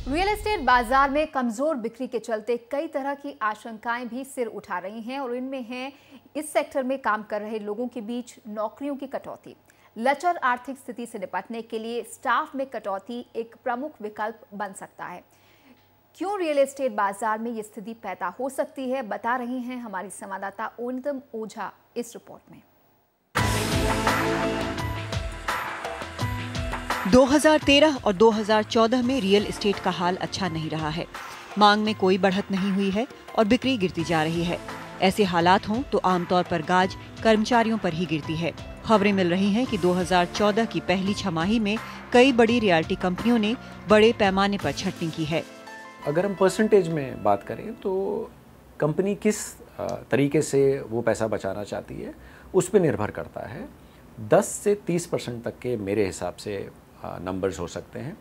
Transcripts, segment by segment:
Real estate बाजार में कमजोर बिक्री के चलते कई तरह की आशंकाएं भी सिर उठा रही हैं और इनमें है इस सेक्टर में काम कर रहे लोगों के बीच नौकरियों की कटौती। लचर आर्थिक स्थिति से निपटने के लिए स्टाफ में कटौती एक प्रमुख विकल्प बन सकता है। क्यों रियल एस्टेट बाजार में ये स्थिति पैदा हो सकती है, बता रही हैं हमारी संवाददाता ओनितम ओझा इस रिपोर्ट में। 2013 और 2014 में रियल एस्टेट का हाल अच्छा नहीं रहा है। मांग में कोई बढ़त नहीं हुई है और बिक्री गिरती जा रही है। ऐसे हालात हों तो आमतौर पर गाज कर्मचारियों पर ही गिरती है। खबरें मिल रही हैं कि 2014 की पहली छमाही में कई बड़ी रियल्टी कंपनियों ने बड़े पैमाने पर छटनी की है। अगर हम परसेंटेज में बात करें तो कंपनी किस तरीके से वो पैसा बचाना चाहती है उस पर निर्भर करता है। 10 से 30% तक के मेरे हिसाब से नंबर्स हो सकते हैं।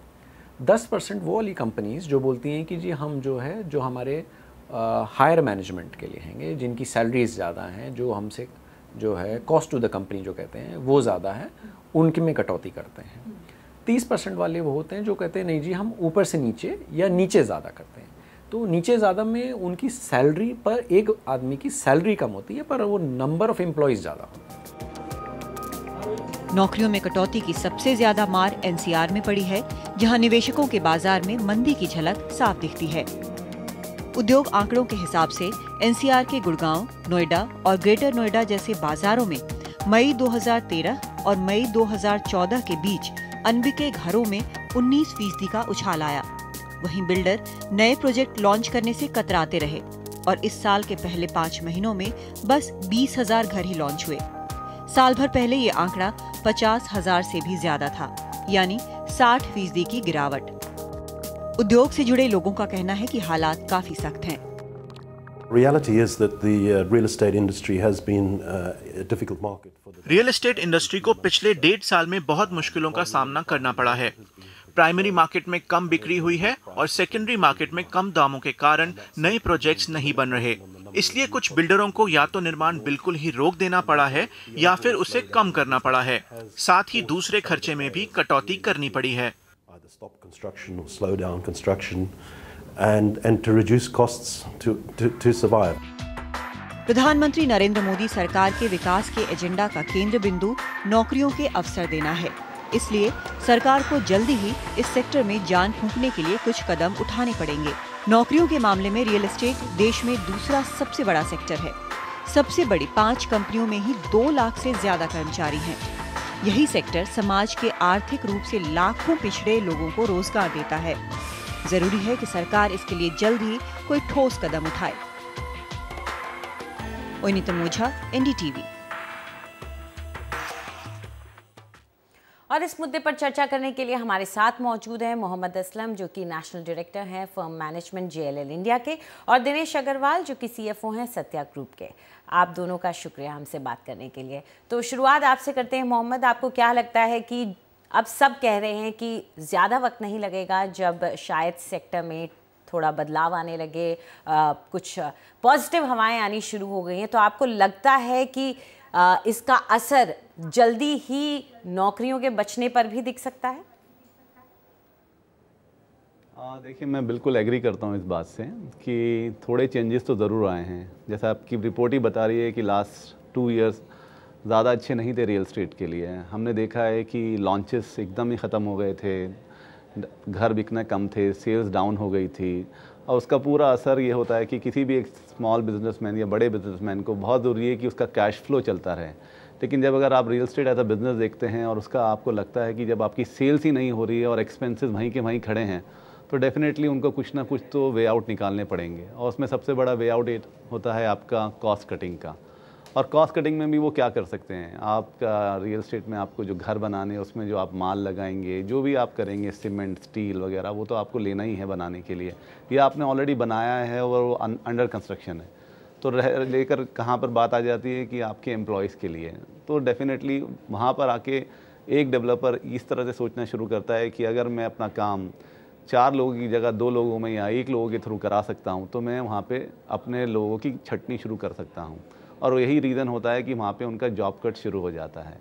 10% वो वाली कंपनीज जो बोलती हैं कि जी हम जो हमारे हायर मैनेजमेंट के लिए हैंगे, जिनकी सैलरीज ज़्यादा हैं, जो हमसे जो है कॉस्ट टू द कंपनी जो कहते हैं वो ज़्यादा है, उनके में कटौती करते हैं। 30% वाले वो होते हैं जो कहते हैं नहीं जी हम ऊपर से नीचे या नीचे ज़्यादा करते हैं। तो नीचे ज़्यादा में उनकी सैलरी पर एक आदमी की सैलरी कम होती है पर वो नंबर ऑफ एम्प्लॉयज़ ज़्यादा होते हैं। नौकरियों में कटौती की सबसे ज्यादा मार एनसीआर में पड़ी है, जहां निवेशकों के बाजार में मंदी की झलक साफ दिखती है। उद्योग आंकड़ों के हिसाब से एनसीआर के गुड़गांव, नोएडा और ग्रेटर नोएडा जैसे बाजारों में मई 2013 और मई 2014 के बीच अनबिके घरों में 19% का उछाल आया। वहीं बिल्डर नए प्रोजेक्ट लॉन्च करने से कतराते रहे और इस साल के पहले 5 महीनों में बस 20,000 घर ही लॉन्च हुए। साल भर पहले ये आंकड़ा 50,000 से भी ज्यादा था, यानी 60% की गिरावट। उद्योग से जुड़े लोगों का कहना है कि हालात काफी सख्त हैं। रियल एस्टेट इंडस्ट्री को पिछले 1.5 साल में बहुत मुश्किलों का सामना करना पड़ा है। प्राइमरी मार्केट में कम बिक्री हुई है और सेकेंडरी मार्केट में कम दामों के कारण नए प्रोजेक्ट्स नहीं बन रहे। इसलिए कुछ बिल्डरों को या तो निर्माण बिल्कुल ही रोक देना पड़ा है या फिर उसे कम करना पड़ा है। साथ ही दूसरे खर्चे में भी कटौती करनी पड़ी है। प्रधानमंत्री नरेंद्र मोदी सरकार के विकास के एजेंडा का केंद्र बिंदु नौकरियों के अवसर देना है। इसलिए सरकार को जल्दी ही इस सेक्टर में जान फूंकने के लिए कुछ कदम उठाने पड़ेंगे। नौकरियों के मामले में रियल एस्टेट देश में दूसरा सबसे बड़ा सेक्टर है। सबसे बड़ी 5 कंपनियों में ही 2 लाख से ज्यादा कर्मचारी हैं। यही सेक्टर समाज के आर्थिक रूप से लाखों पिछड़े लोगों को रोजगार देता है। जरूरी है कि सरकार इसके लिए जल्द ही कोई ठोस कदम उठाए। ओनितम ओझा, एनडीटीवी। और इस मुद्दे पर चर्चा करने के लिए हमारे साथ मौजूद हैं मोहम्मद असलम, जो कि नेशनल डायरेक्टर हैं फर्म मैनेजमेंट JLL इंडिया के, और दिनेश अग्रवाल, जो कि CFO हैं सत्या ग्रुप के। आप दोनों का शुक्रिया हमसे बात करने के लिए। तो शुरुआत आपसे करते हैं मोहम्मद, आपको क्या लगता है कि अब सब कह रहे हैं कि ज़्यादा वक्त नहीं लगेगा जब शायद सेक्टर में थोड़ा बदलाव आने लगे, कुछ पॉजिटिव हवाएं आनी शुरू हो गई हैं, तो आपको लगता है कि इसका असर जल्दी ही नौकरियों के बचने पर भी दिख सकता है? देखिए, मैं बिल्कुल एग्री करता हूँ इस बात से कि थोड़े चेंजेस तो ज़रूर आए हैं। जैसा आपकी रिपोर्ट ही बता रही है कि लास्ट 2 इयर्स ज़्यादा अच्छे नहीं थे रियल एस्टेट के लिए। हमने देखा है कि लॉन्चेस एकदम ही ख़त्म हो गए थे, घर बिकना कम थे, सेल्स डाउन हो गई थी, और उसका पूरा असर ये होता है कि किसी भी एक स्मॉल बिजनेसमैन या बड़े बिजनेसमैन को बहुत ज़रूरी है कि उसका कैश फ्लो चलता रहे। लेकिन जब अगर आप real estate as a business देखते हैं और उसका आपको लगता है कि जब आपकी सेल्स ही नहीं हो रही है और एक्सपेंसेस वहीं के वहीं खड़े हैं, तो डेफिनेटली उनको कुछ ना कुछ तो वे आउट निकालने पड़ेंगे। और उसमें सबसे बड़ा वे आउट होता है आपका कॉस्ट कटिंग का। और कॉस्ट कटिंग में भी वो क्या कर सकते हैं, आपका रियल एस्टेट में आपको जो घर बनाने, उसमें जो आप माल लगाएंगे, जो भी आप करेंगे, सीमेंट, स्टील वगैरह, वो तो आपको लेना ही है बनाने के लिए, या आपने ऑलरेडी बनाया है और वो अंडर कंस्ट्रक्शन है। तो लेकर कहाँ पर बात आ जाती है कि आपके एम्प्लॉयज़ के लिए। तो डेफिनेटली वहाँ पर आके एक डेवलपर इस तरह से सोचना शुरू करता है कि अगर मैं अपना काम 4 लोगों की जगह 2 लोगों में या 1 लोगों के थ्रू करा सकता हूँ, तो मैं वहाँ पे अपने लोगों की छटनी शुरू कर सकता हूँ। और यही रीज़न होता है कि वहाँ पे उनका जॉब कट शुरू हो जाता है।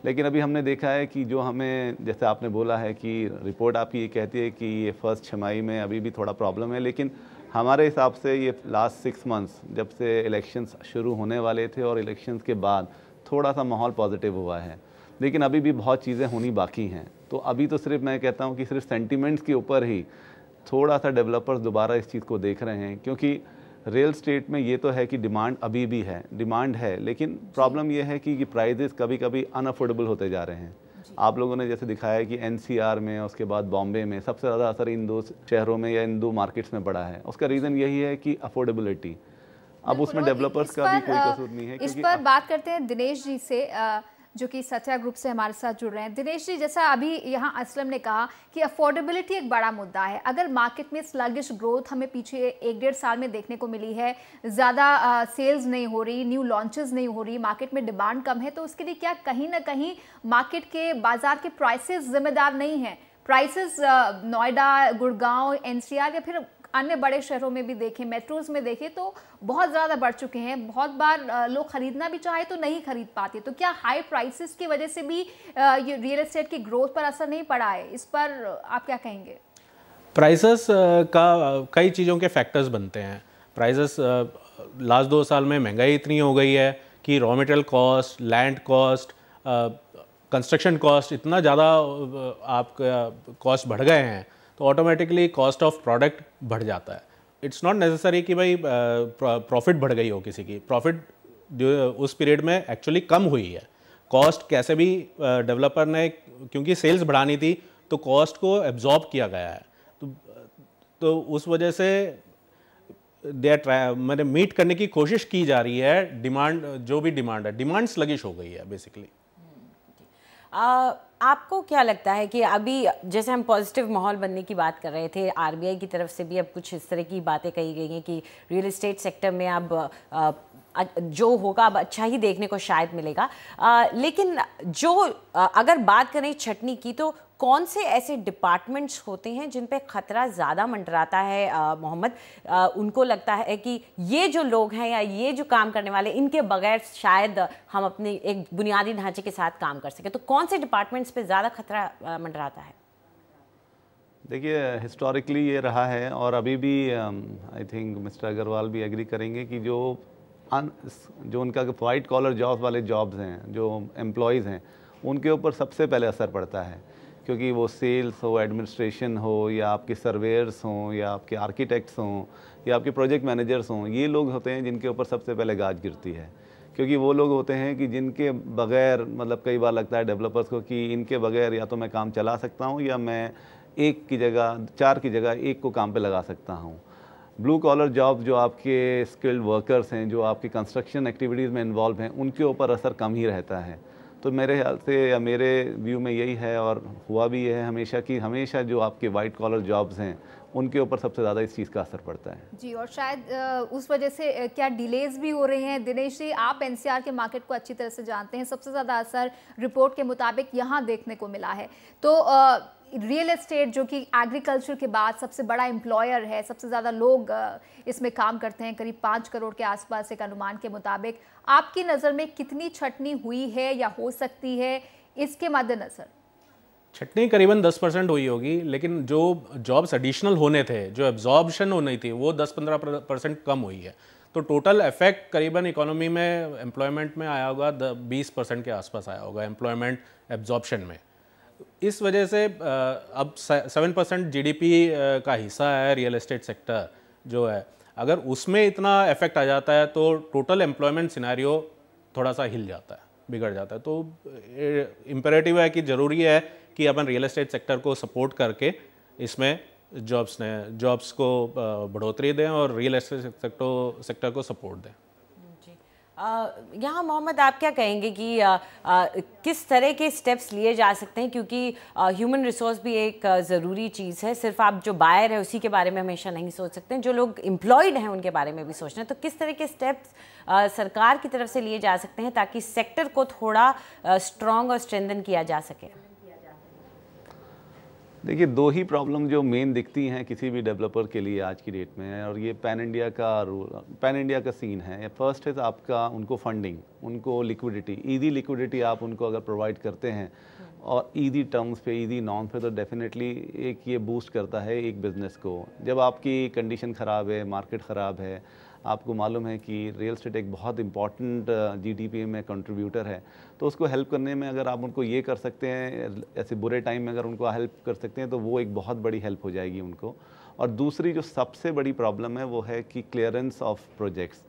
लेकिन अभी हमने देखा है कि जो हमें, जैसे आपने बोला है कि रिपोर्ट आपकी ये कहती है कि ये फर्स्ट छमाही में अभी भी थोड़ा प्रॉब्लम है, लेकिन हमारे हिसाब से ये लास्ट 6 मंथ्स जब से इलेक्शंस शुरू होने वाले थे और इलेक्शंस के बाद थोड़ा सा माहौल पॉजिटिव हुआ है, लेकिन अभी भी बहुत चीज़ें होनी बाकी हैं। तो अभी तो सिर्फ मैं कहता हूँ कि सिर्फ सेंटिमेंट्स के ऊपर ही थोड़ा सा डेवलपर्स दोबारा इस चीज़ को देख रहे हैं, क्योंकि रियल स्टेट में ये तो है कि डिमांड अभी भी है, डिमांड है, लेकिन प्रॉब्लम ये है कि प्राइजेस कभी कभी अनअफोर्डेबल होते जा रहे हैं। आप लोगों ने जैसे दिखाया है कि एनसीआर में, उसके बाद बॉम्बे में सबसे ज़्यादा असर इन 2 शहरों में या इन 2 मार्केट्स में पड़ा है। उसका रीज़न यही है कि अफोर्डेबिलिटी। अब उसमें डेवलपर्स का भी कोई कसूर नहीं है। इस पर बात करते हैं दिनेश जी से, जो कि सत्या ग्रुप से हमारे साथ जुड़ रहे हैं। दिनेश जी, जैसा अभी यहाँ असलम ने कहा कि अफोर्डेबिलिटी एक बड़ा मुद्दा है। अगर मार्केट में स्लगिश ग्रोथ हमें पीछे 1-1.5 साल में देखने को मिली है, ज़्यादा सेल्स नहीं हो रही, न्यू लॉन्चेस नहीं हो रही, मार्केट में डिमांड कम है, तो उसके लिए क्या कहीं ना कहीं मार्केट के बाजार के प्राइसेस जिम्मेदार नहीं हैं? प्राइसेस नोएडा, गुड़गांव, एनसीआर या फिर अन्य बड़े शहरों में भी देखें, मेट्रोज में देखें, तो बहुत ज़्यादा बढ़ चुके हैं। बहुत बार लोग खरीदना भी चाहे तो नहीं खरीद पाते। तो क्या हाई प्राइसेस की वजह से भी ये रियल एस्टेट की ग्रोथ पर असर नहीं पड़ा है? इस पर आप क्या कहेंगे? प्राइसेस का कई चीज़ों के फैक्टर्स बनते हैं। प्राइसेस लास्ट 2 साल में महंगाई इतनी हो गई है कि raw material cost, land cost, construction cost, इतना ज़्यादा आपका कॉस्ट बढ़ गए हैं, तो ऑटोमेटिकली कॉस्ट ऑफ प्रोडक्ट बढ़ जाता है। इट्स नॉट नेसेसरी कि भाई प्रॉफिट बढ़ गई हो किसी की। प्रॉफिट उस पीरियड में एक्चुअली कम हुई है। कॉस्ट कैसे भी डेवलपर ने, क्योंकि सेल्स बढ़ानी थी, तो कॉस्ट को एब्जॉर्ब किया गया है। तो उस वजह से मैंने मीट करने की कोशिश की जा रही है। डिमांड, जो भी डिमांड है, डिमांड स्लगिश हो गई है बेसिकली। आपको क्या लगता है कि अभी जैसे हम पॉजिटिव माहौल बनने की बात कर रहे थे, आरबीआई की तरफ से भी अब कुछ इस तरह की बातें कही गई हैं कि रियल एस्टेट सेक्टर में अब जो होगा अब अच्छा ही देखने को शायद मिलेगा, लेकिन जो अगर बात करें छटनी की, तो कौन से ऐसे डिपार्टमेंट्स होते हैं जिन पे खतरा ज़्यादा मंडराता है मोहम्मद? उनको लगता है कि ये जो लोग हैं या ये जो काम करने वाले, इनके बगैर शायद हम अपने एक बुनियादी ढांचे के साथ काम कर सकें। तो कौन से डिपार्टमेंट्स पे ज़्यादा खतरा मंडराता है? देखिए, हिस्टोरिकली ये रहा है और अभी भी आई थिंक मिस्टर अग्रवाल भी एग्री करेंगे कि जो उनका वाइट कॉलर जॉब वाले जॉब्स हैं, जो एम्प्लॉयज़ हैं, उनके ऊपर सबसे पहले असर पड़ता है। क्योंकि वो सेल्स हो, एडमिनिस्ट्रेशन हो, या आपके सर्वेयर्स हों, या आपके आर्किटेक्ट्स हों, या आपके प्रोजेक्ट मैनेजर्स हों, ये लोग होते हैं जिनके ऊपर सबसे पहले गाज गिरती है। क्योंकि वो लोग होते हैं कि जिनके बगैर, मतलब कई बार लगता है डेवलपर्स को कि इनके बगैर या तो मैं काम चला सकता हूँ या मैं 1 की जगह 4 की जगह 1 को काम पे लगा सकता हूँ। ब्लू कॉलर जॉब, जो आपके स्किल्ड वर्कर्स हैं, जो आपकी कंस्ट्रक्शन एक्टिविटीज़ में इन्वॉल्व हैं, उनके ऊपर असर कम ही रहता है। तो मेरे ख्याल से या मेरे व्यू में यही है, और हुआ भी ये है हमेशा, कि हमेशा जो आपके वाइट कॉलर जॉब्स हैं, उनके ऊपर सबसे ज़्यादा इस चीज़ का असर पड़ता है। जी, और शायद उस वजह से क्या डिलेज भी हो रहे हैं? दिनेश जी, आप एनसीआर के मार्केट को अच्छी तरह से जानते हैं। सबसे ज़्यादा असर रिपोर्ट के मुताबिक यहाँ देखने को मिला है। तो रियल एस्टेट, जो कि एग्रीकल्चर के बाद सबसे बड़ा एम्प्लॉयर है, सबसे ज़्यादा लोग इसमें काम करते हैं, करीब 5 करोड़ के आसपास एक अनुमान के मुताबिक, आपकी नज़र में कितनी छटनी हुई है या हो सकती है इसके मद्देनज़र? छटनी करीबन 10% हुई होगी, लेकिन जो जॉब्स एडिशनल होने थे, जो एब्जॉर्बशन होनी थी, वो 10-15% कम हुई है। तो टोटल इफेक्ट करीबन इकोनॉमी में, एम्प्लॉयमेंट में आया होगा 20% के आसपास आया होगा, एम्प्लॉयमेंट एब्जॉर्बशन में। इस वजह से अब 7% जीडीपी का हिस्सा है रियल एस्टेट सेक्टर जो है। अगर उसमें इतना इफेक्ट आ जाता है तो टोटल एम्प्लॉयमेंट सिनेरियो थोड़ा सा हिल जाता है, बिगड़ जाता है। तो इम्पेरेटिव है कि ज़रूरी है कि अपन रियल एस्टेट सेक्टर को सपोर्ट करके इसमें जॉब्स को बढ़ोतरी दें और रियल एस्टेट सेक्टर को सपोर्ट दें। यहाँ मोहम्मद, आप क्या कहेंगे कि किस तरह के स्टेप्स लिए जा सकते हैं? क्योंकि ह्यूमन रिसोर्स भी एक ज़रूरी चीज़ है। सिर्फ आप जो बायर है उसी के बारे में हमेशा नहीं सोच सकते, जो लोग एम्प्लॉयड हैं उनके बारे में भी सोचना है। तो किस तरह के स्टेप्स सरकार की तरफ से लिए जा सकते हैं ताकि सेक्टर को थोड़ा स्ट्रॉन्ग और स्ट्रेंथन किया जा सके? देखिए, दो ही प्रॉब्लम जो मेन दिखती हैं किसी भी डेवलपर के लिए आज की डेट में, और ये पैन इंडिया का सीन है। फर्स्ट है आपका उनको फंडिंग, उनको लिक्विडिटी, ईजी लिक्विडिटी आप उनको अगर प्रोवाइड करते हैं और ईजी टर्म्स पे, ईजी नॉर्म्स पे, तो डेफिनेटली एक ये बूस्ट करता है एक बिज़नेस को। जब आपकी कंडीशन ख़राब है, मार्केट ख़राब है, आपको मालूम है कि रियल एस्टेट एक बहुत इंपॉर्टेंट जीडीपी में कंट्रीब्यूटर है, तो उसको हेल्प करने में अगर आप उनको ये कर सकते हैं, ऐसे बुरे टाइम में अगर उनको हेल्प कर सकते हैं, तो वो एक बहुत बड़ी हेल्प हो जाएगी उनको। और दूसरी जो सबसे बड़ी प्रॉब्लम है वो है कि क्लियरेंस ऑफ प्रोजेक्ट्स,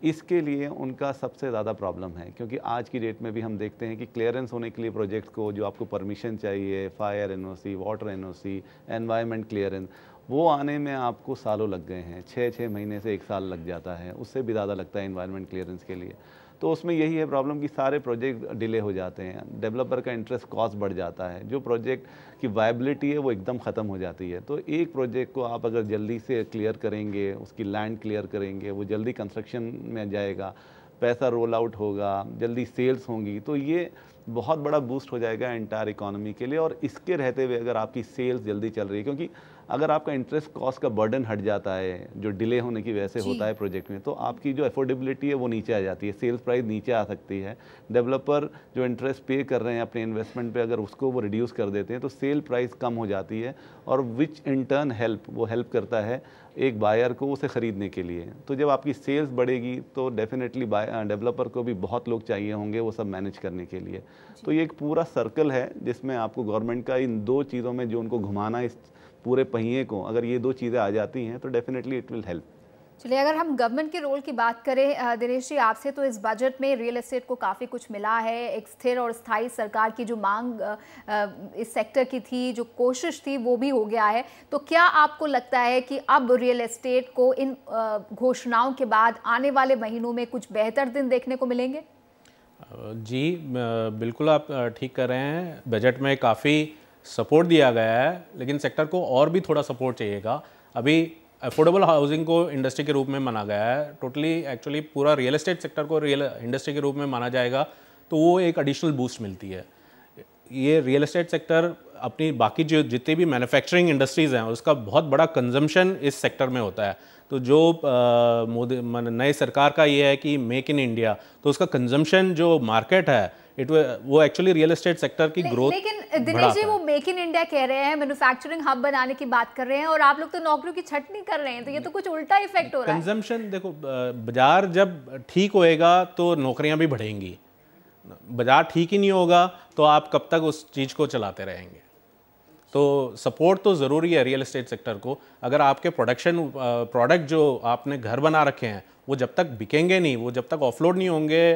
इसके लिए उनका सबसे ज़्यादा प्रॉब्लम है। क्योंकि आज की डेट में भी हम देखते हैं कि क्लियरेंस होने के लिए प्रोजेक्ट को जो आपको परमिशन चाहिए, fire NOC, water NOC, environment clearance, वो आने में आपको सालों लग गए हैं। 6 महीने से 1 साल लग जाता है, उससे भी ज़्यादा लगता है एनवायरनमेंट क्लियरेंस के लिए। तो उसमें यही है प्रॉब्लम कि सारे प्रोजेक्ट डिले हो जाते हैं, डेवलपर का इंटरेस्ट कॉस्ट बढ़ जाता है, जो प्रोजेक्ट की वायबिलिटी है वो एकदम ख़त्म हो जाती है। तो एक प्रोजेक्ट को आप अगर जल्दी से क्लियर करेंगे, उसकी लैंड क्लियर करेंगे, वो जल्दी कंस्ट्रक्शन में जाएगा, पैसा रोल आउट होगा, जल्दी सेल्स होंगी, तो ये बहुत बड़ा बूस्ट हो जाएगा एंटायर इकोनॉमी के लिए। और इसके रहते हुए अगर आपकी सेल्स जल्दी चल रही है, क्योंकि अगर आपका इंटरेस्ट कॉस्ट का बर्डन हट जाता है जो डिले होने की वजह से होता है प्रोजेक्ट में, तो आपकी जो अफोर्डेबिलिटी है वो नीचे आ जाती है, सेल्स प्राइस नीचे आ सकती है। डेवलपर जो इंटरेस्ट पे कर रहे हैं अपने इन्वेस्टमेंट पे, अगर उसको वो रिड्यूस कर देते हैं तो सेल प्राइस कम हो जाती है, और विच इन टर्न हेल्प करता है एक बायर को उसे ख़रीदने के लिए। तो जब आपकी सेल्स बढ़ेगी तो डेफिनेटली डेवलपर को भी बहुत लोग चाहिए होंगे वो सब मैनेज करने के लिए। तो ये एक पूरा सर्कल है जिसमें आपको गवर्नमेंट का इन दो चीज़ों में जो उनको घुमाना, इस पूरे पहिए को, अगर ये दो चीज़ें आ जाती हैं तो डेफिनेटली इट विल हेल्प। चलिए, अगर हम गवर्नमेंट के रोल की बात करें दिनेश जी आपसे, तो इस बजट में रियल एस्टेट को काफ़ी कुछ मिला है। एक स्थिर और स्थायी सरकार की जो मांग इस सेक्टर की थी, जो कोशिश थी, वो भी हो गया है। तो क्या आपको लगता है कि अब रियल एस्टेट को इन घोषणाओं के बाद आने वाले महीनों में कुछ बेहतर दिन देखने को मिलेंगे? जी बिल्कुल, आप ठीक कर रहे हैं। बजट में काफ़ी सपोर्ट दिया गया है, लेकिन सेक्टर को और भी थोड़ा सपोर्ट चाहिएगा। अभी अफोर्डेबल हाउसिंग को इंडस्ट्री के रूप में माना गया है, टोटली एक्चुअली पूरा रियल एस्टेट सेक्टर को रियल इंडस्ट्री के रूप में माना जाएगा, तो वो एक एडिशनल बूस्ट मिलती है। ये रियल एस्टेट सेक्टर अपनी बाकी जो जितनी भी मैन्युफैक्चरिंग इंडस्ट्रीज़ हैं उसका बहुत बड़ा कंजम्पशन इस सेक्टर में होता है। तो जो मोदी नई सरकार का ये है कि मेक इन इंडिया, तो उसका कंजम्पशन जो मार्केट है वो एक्चुअली रियल एस्टेट सेक्टर की ग्रोथ। लेकिन दिनेश जी, वो मेक इन इंडिया कह रहे हैं, मैन्युफैक्चरिंग हब बनाने की बात कर रहे हैं, और आप लोग तो नौकरियों की छटनी कर रहे हैं, तो ये तो कुछ उल्टा इफेक्ट हो रहा है। कंजम्पशन देखो, बाजार जब ठीक होएगा तो नौकरियां भी बढ़ेंगी। बाजार ठीक ही नहीं होगा तो आप कब तक उस चीज़ को चलाते रहेंगे। तो सपोर्ट तो ज़रूरी है रियल एस्टेट सेक्टर को। अगर आपके प्रोडक्ट जो आपने घर बना रखे हैं वो जब तक बिकेंगे नहीं, वो जब तक ऑफलोड नहीं होंगे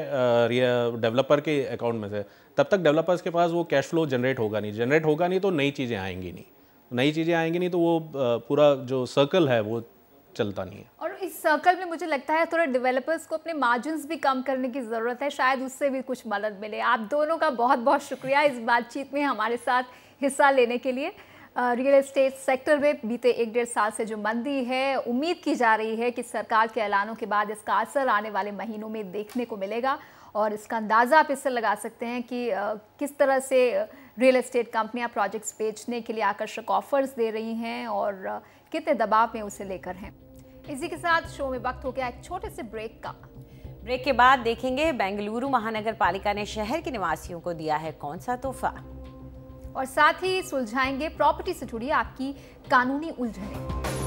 डेवलपर के अकाउंट में से, तब तक डेवलपर्स के पास वो कैश फ्लो जनरेट होगा नहीं तो नई चीज़ें आएंगी नहीं, तो वो पूरा जो सर्कल है वो चलता नहीं है। और इस सर्कल में मुझे लगता है थोड़ा डेवलपर्स को अपने मार्जिन्स भी कम करने की ज़रूरत है, शायद उससे भी कुछ मदद मिले। आप दोनों का बहुत बहुत शुक्रिया इस बातचीत में हमारे साथ हिस्सा लेने के लिए। रियल एस्टेट सेक्टर में बीते 1-1.5 साल से जो मंदी है, उम्मीद की जा रही है कि सरकार के ऐलानों के बाद इसका असर आने वाले महीनों में देखने को मिलेगा, और इसका अंदाज़ा आप इससे लगा सकते हैं कि किस तरह से रियल एस्टेट कंपनियां प्रोजेक्ट्स बेचने के लिए आकर्षक ऑफर्स दे रही हैं और कितने दबाव में उसे लेकर हैं। इसी के साथ शो में वक्त हो गया एक छोटे से ब्रेक का। ब्रेक के बाद देखेंगे बेंगलुरु महानगर पालिका ने शहर के निवासियों को दिया है कौन सा तोहफा, और साथ ही सुलझाएंगे प्रॉपर्टी से जुड़ी आपकी कानूनी उलझनें।